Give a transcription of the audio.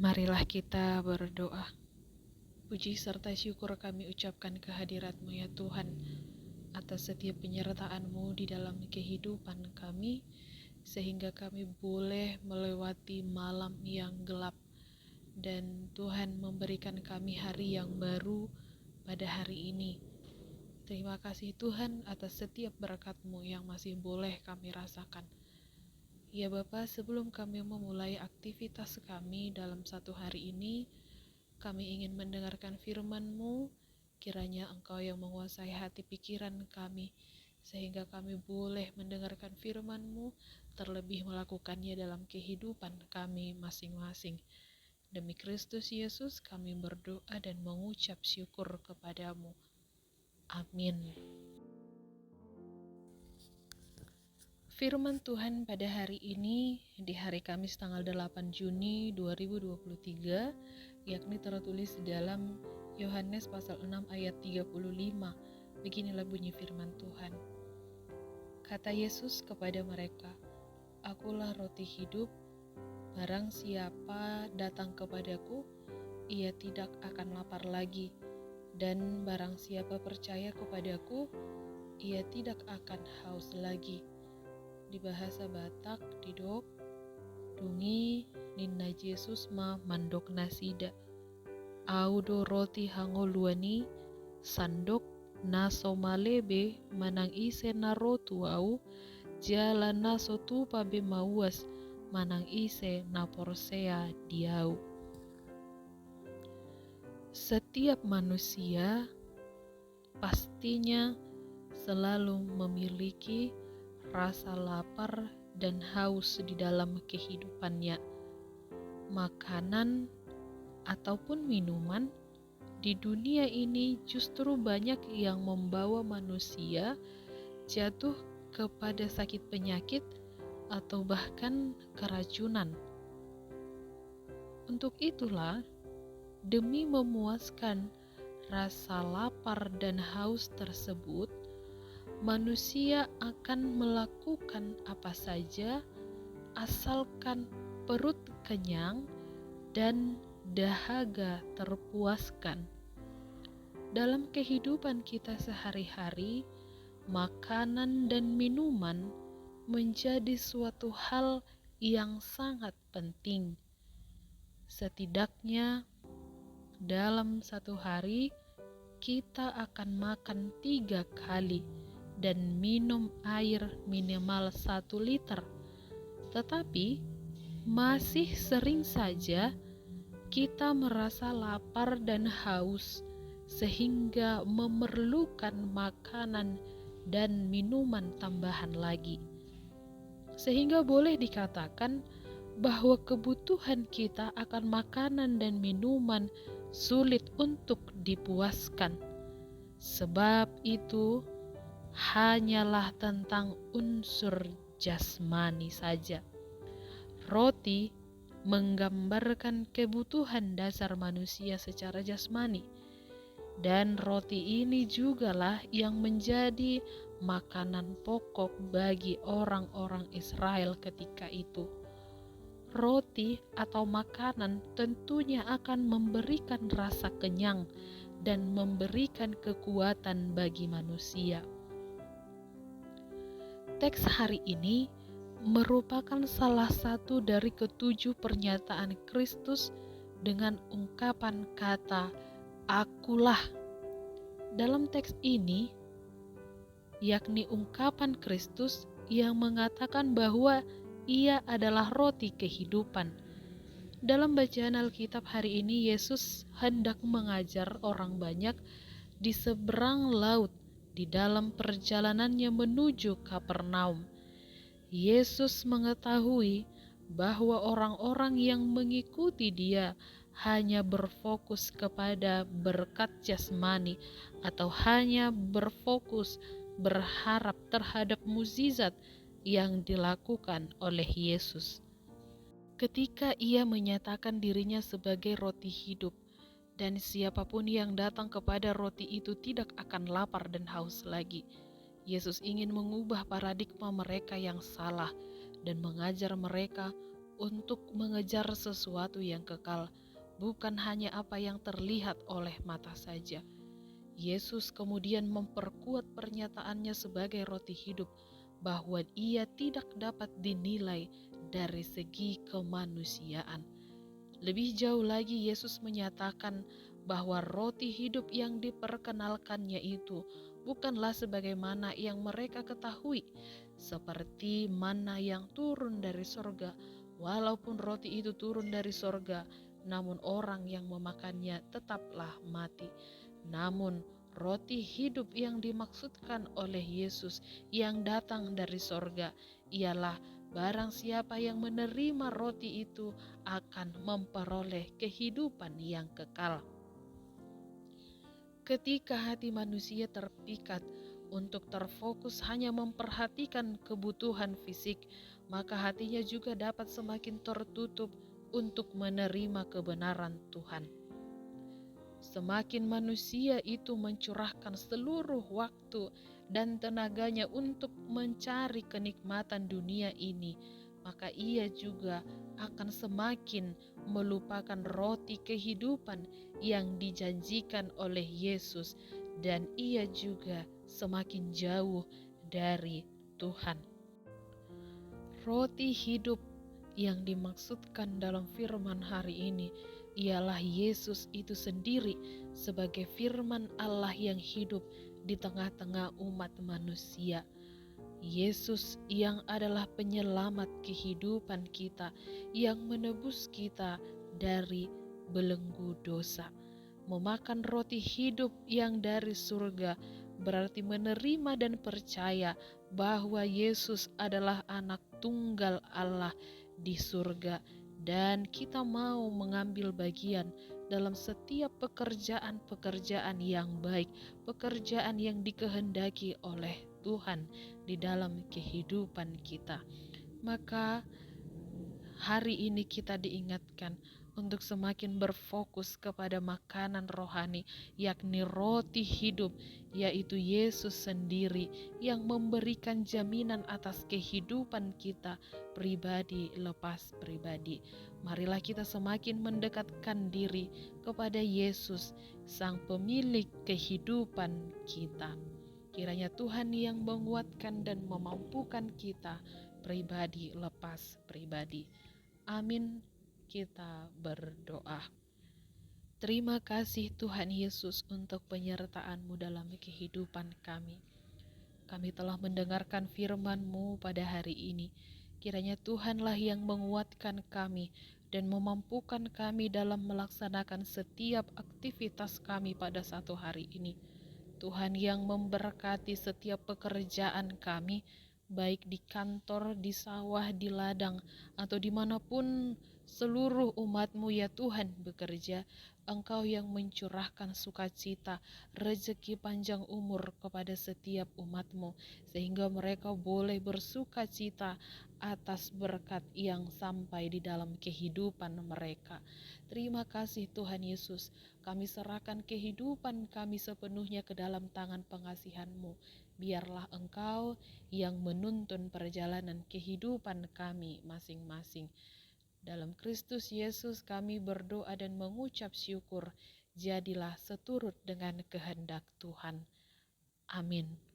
Marilah kita berdoa. Puji serta syukur kami ucapkan kehadirat-Mu ya Tuhan, atas setiap penyertaan-Mu di dalam kehidupan kami, sehingga kami boleh melewati malam yang gelap, dan Tuhan memberikan kami hari yang baru pada hari ini. Terima kasih Tuhan atas setiap berkat-Mu yang masih boleh kami rasakan. Ya Bapa, sebelum kami memulai aktivitas kami dalam satu hari ini, kami ingin mendengarkan firman-Mu, kiranya Engkau yang menguasai hati pikiran kami, sehingga kami boleh mendengarkan firman-Mu, terlebih melakukannya dalam kehidupan kami masing-masing. Demi Kristus Yesus kami berdoa dan mengucap syukur kepada-Mu. Amin. Firman Tuhan pada hari ini, di hari Kamis tanggal 8 Juni 2023, yakni tertulis dalam Yohanes pasal 6 ayat 35. Beginilah bunyi firman Tuhan. Kata Yesus kepada mereka, "Akulah roti hidup, barang siapa datang kepadaku, ia tidak akan lapar lagi, dan barang siapa percaya kepadaku, ia tidak akan haus lagi." Di bahasa Batak, didok, dungi ninna Yesus ma mandok nasida. Audo roti hango luani, sandok na somalebe manang ise na rotu au, jala na sotu pabe mauas manang ise na porsea diau. Setiap manusia pastinya selalu memiliki rasa lapar dan haus di dalam kehidupannya. Makanan ataupun minuman di dunia ini justru banyak yang membawa manusia jatuh kepada sakit penyakit atau bahkan keracunan. Untuk itulah, demi memuaskan rasa lapar dan haus tersebut, manusia akan melakukan apa saja asalkan perut kenyang dan dahaga terpuaskan. Dalam kehidupan kita sehari-hari, makanan dan minuman menjadi suatu hal yang sangat penting. Setidaknya dalam satu hari kita akan makan 3 kali dan minum air minimal 1 liter. Tetapi masih sering saja kita merasa lapar dan haus sehingga memerlukan makanan dan minuman tambahan lagi. Sehingga boleh dikatakan bahwa kebutuhan kita akan makanan dan minuman sulit untuk dipuaskan. Sebab itu hanyalah tentang unsur jasmani saja. Roti menggambarkan kebutuhan dasar manusia secara jasmani, dan roti ini jugalah yang menjadi makanan pokok bagi orang-orang Israel ketika itu. Roti atau makanan tentunya akan memberikan rasa kenyang dan memberikan kekuatan bagi manusia. Teks hari ini merupakan salah satu dari ke-7 pernyataan Kristus dengan ungkapan kata "Akulah". Dalam teks ini, yakni ungkapan Kristus yang mengatakan bahwa Ia adalah roti kehidupan. Dalam bacaan Alkitab hari ini, Yesus hendak mengajar orang banyak di seberang laut di dalam perjalanannya menuju Kapernaum. Yesus mengetahui bahwa orang-orang yang mengikuti Dia hanya berfokus kepada berkat jasmani atau hanya berfokus berharap terhadap mukjizat yang dilakukan oleh Yesus. Ketika Ia menyatakan dirinya sebagai roti hidup, dan siapapun yang datang kepada roti itu tidak akan lapar dan haus lagi, Yesus ingin mengubah paradigma mereka yang salah dan mengajar mereka untuk mengejar sesuatu yang kekal, bukan hanya apa yang terlihat oleh mata saja. Yesus kemudian memperkuat pernyataannya sebagai roti hidup, bahwa ia tidak dapat dinilai dari segi kemanusiaan. Lebih jauh lagi, Yesus menyatakan bahwa roti hidup yang diperkenalkannya itu bukanlah sebagaimana yang mereka ketahui, seperti mana yang turun dari sorga. Walaupun roti itu turun dari sorga, namun orang yang memakannya tetaplah mati. Namun roti hidup yang dimaksudkan oleh Yesus yang datang dari sorga ialah barang siapa yang menerima roti itu akan memperoleh kehidupan yang kekal. Ketika hati manusia terpikat untuk terfokus hanya memperhatikan kebutuhan fisik, maka hatinya juga dapat semakin tertutup untuk menerima kebenaran Tuhan. Semakin manusia itu mencurahkan seluruh waktu dan tenaganya untuk mencari kenikmatan dunia ini, maka ia juga akan semakin melupakan roti kehidupan yang dijanjikan oleh Yesus, dan ia juga semakin jauh dari Tuhan. Roti hidup yang dimaksudkan dalam firman hari ini ialah Yesus itu sendiri sebagai firman Allah yang hidup di tengah-tengah umat manusia. Yesus yang adalah penyelamat kehidupan kita, yang menebus kita dari belenggu dosa. Memakan roti hidup yang dari surga berarti menerima dan percaya bahwa Yesus adalah anak tunggal Allah di surga, dan kita mau mengambil bagian dalam setiap pekerjaan-pekerjaan yang baik, pekerjaan yang dikehendaki oleh Tuhan di dalam kehidupan kita. Maka hari ini kita diingatkan untuk semakin berfokus kepada makanan rohani, yakni roti hidup, yaitu Yesus sendiri yang memberikan jaminan atas kehidupan kita pribadi lepas pribadi. Marilah kita semakin mendekatkan diri kepada Yesus, Sang Pemilik kehidupan kita. Kiranya Tuhan yang menguatkan dan memampukan kita pribadi lepas pribadi. Amin. Kita berdoa. Terima kasih Tuhan Yesus untuk penyertaan-Mu dalam kehidupan kami. Kami telah mendengarkan firman-Mu pada hari ini. Kiranya Tuhanlah yang menguatkan kami dan memampukan kami dalam melaksanakan setiap aktivitas kami pada satu hari ini. Tuhan yang memberkati setiap pekerjaan kami, baik di kantor, di sawah, di ladang, atau dimanapun seluruh umat-Mu ya Tuhan bekerja. Engkau yang mencurahkan sukacita, rezeki panjang umur kepada setiap umat-Mu, sehingga mereka boleh bersukacita atas berkat yang sampai di dalam kehidupan mereka. Terima kasih Tuhan Yesus, kami serahkan kehidupan kami sepenuhnya ke dalam tangan pengasihan-Mu. Biarlah Engkau yang menuntun perjalanan kehidupan kami masing-masing. Dalam Kristus Yesus kami berdoa dan mengucap syukur. Jadilah seturut dengan kehendak Tuhan. Amin.